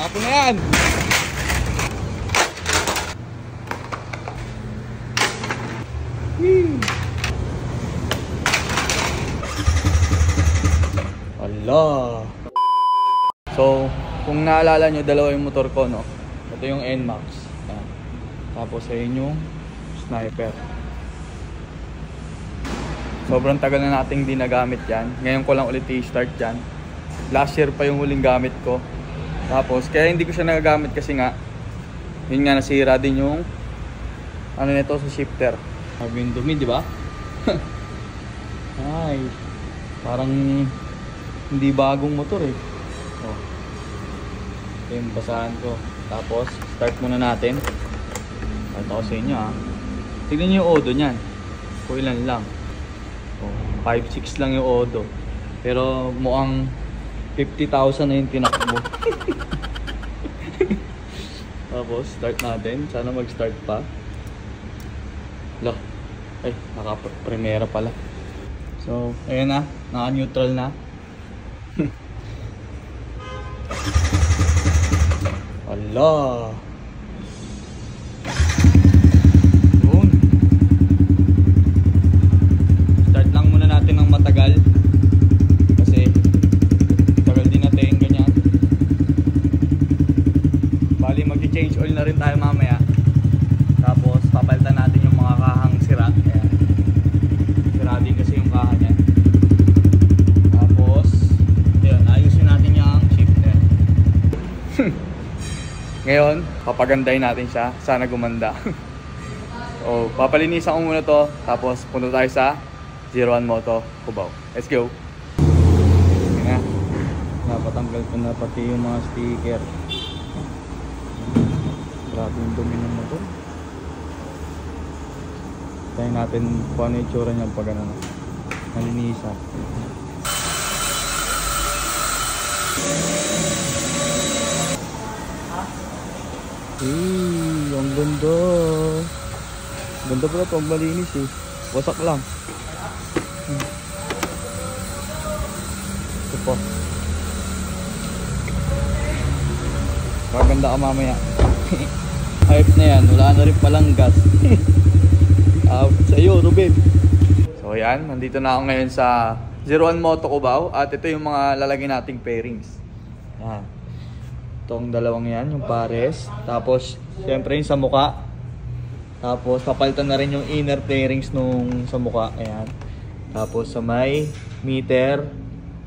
Tapo na yan. Allah. So, kung naalala nyo, dalawa yung motor ko, no? Ito yung NMAX. Yan. Tapos ayun yung Sniper. Sobrang tagal na nating di nagamit yan. Ngayon ko lang ulit i-start yan. Last year pa yung huling gamit ko. Tapos, kaya hindi ko siya nagagamit kasi nga, yun nga, nasira din yung ano nito sa shifter. Sabi yung dumi, di ba? Ay, parang hindi bagong motor eh. Oh. Ito yung basahan ko. Tapos, start muna natin. Ito ko sa inyo ha. Tignan nyo yung odo nyan. Kung ilan lang. Oh, 5-6 lang yung odo. Pero mukhang 50,000 na yung tinakbo. Tapos, start natin. Sana mag-start pa. Loh. Ay, naka-primera pala. So, ayan na. Naka-neutral na. Allah. Yun. Start lang muna natin ng matagal. Kasi tagal din natin ganyan. Bali mag-change oil na rin tayo mamaya. Tapos papalitan natin yung mga kahang sira. Ayan. Sira din kasi yung kaha niya. Tapos ayun, ayusin natin yung shifter. Ngayon, papagandahin natin siya. Sana gumanda. So, papalinisan ko muna to. Tapos, punta tayo sa 01 Moto Cubao. Let's go! Ayan na. Napatanggal ko na pati yung mga sticker. Grabe yung dumi ng motor. Tayo natin kung ano yung tsura niya pag ano na. Nalinisan. Ang ganda. Ganda pala ito, ang malinis eh. Wasak lang. Ito po. Maganda ka mamaya. Hype na yan, wala na rin palang gas. Out sa'yo, Ruben. So yan, nandito na ako ngayon sa 01 Moto Cubao. At ito yung mga lalagyan nating pairings. Yan. Itong dalawang yan, yung pares. Tapos, siyempre yung sa muka. Tapos, papalitan na rin yung inner pairings nung sa muka. Ayan. Tapos, sa may meter.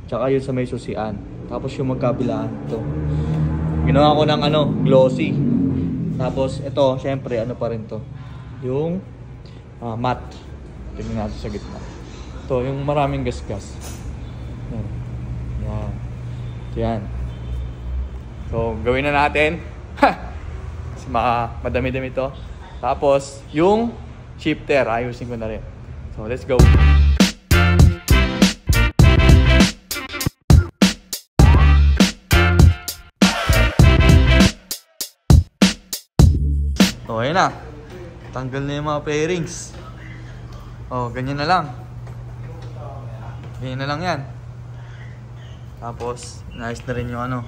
Tsaka yun sa may susian. Tapos, yung magkabilaan. Ito. Ginawa ko ng ano, glossy. Tapos, ito, siyempre, ano pa rin to. Yung matte. Tingnan natin sa gitna. Ito, yung maraming gasgas. Yan. Yan. Yan. So, gawin na natin. Kasi madami-dami to. Tapos, yung shifter, ayusin ko na rin. So, let's go. So, ayun na. Tanggal na yung mga pairings. Oh, ganyan na lang. Ganyan na lang yan. Tapos, nice na rin yung ano,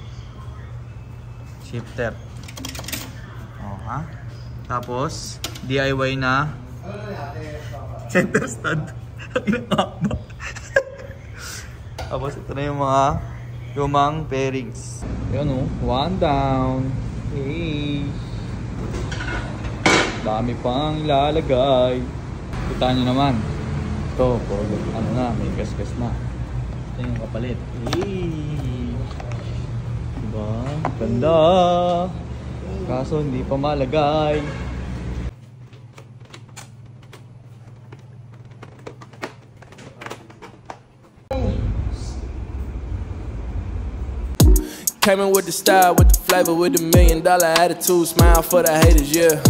shifter. Oh, ha? Tapos, DIY na center stand. Tapos, ito na yung mga lumang pairings. Ayan o, one down. Hey. Dami pang ilalagay. Kita nyo naman. Ito, ano na, may gas-gas na. Ito yung kapalit. Hey. Diba? Ganda. Kaso hindi pa malagay. Came in with the style, with the flavor, with the $1 million attitude. Smile for the haters, yeah.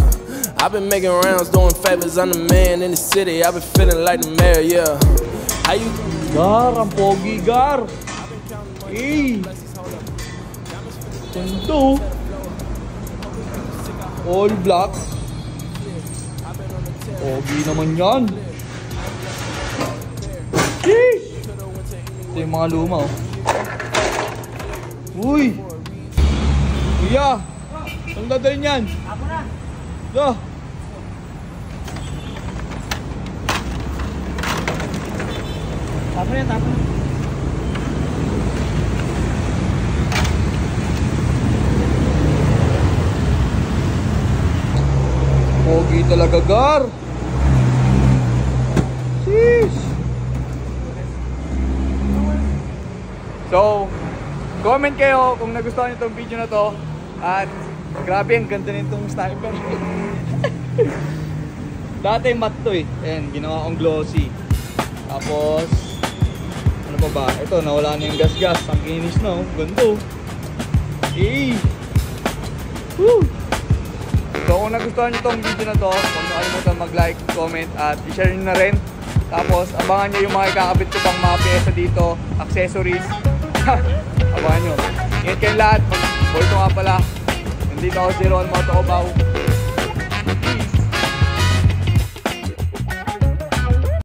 I've been making rounds, doing favors. I'm the man in the city. I've been feeling like the mayor, yeah. How you? Gar, ang pogi, Gar. Hey. Ganda. All black. Pogi naman yan. Sheesh. Ito yung mga luma, oh. Uy. Kuya, saan dadalhin yan? Ako na. Yo. Tapon yan, tapon. Pogi talaga, Gar. Sheesh. So, comment kayo kung nagustuhan nyo itong video na to. At grabe, ang ganda nitong sniper. Dati matte to eh. Ayan, ginawa kong glossy. Tapos, ano pa ba? Ito, nawala na yung gas-gas. Ang kinis na oh. Ganda oh. Hey! Woo! So kung nagustuhan nyo itong video na to, huwag nyo kalimutan mag-like, comment at i-share nyo na rin. Tapos abangan nyo yung mga ikakabit ko pang mga pyesa dito, accessories. Abangan nyo. Ingat kayong lahat. Boy, ito nga pala. Nandito ako 01 Moto Cubao.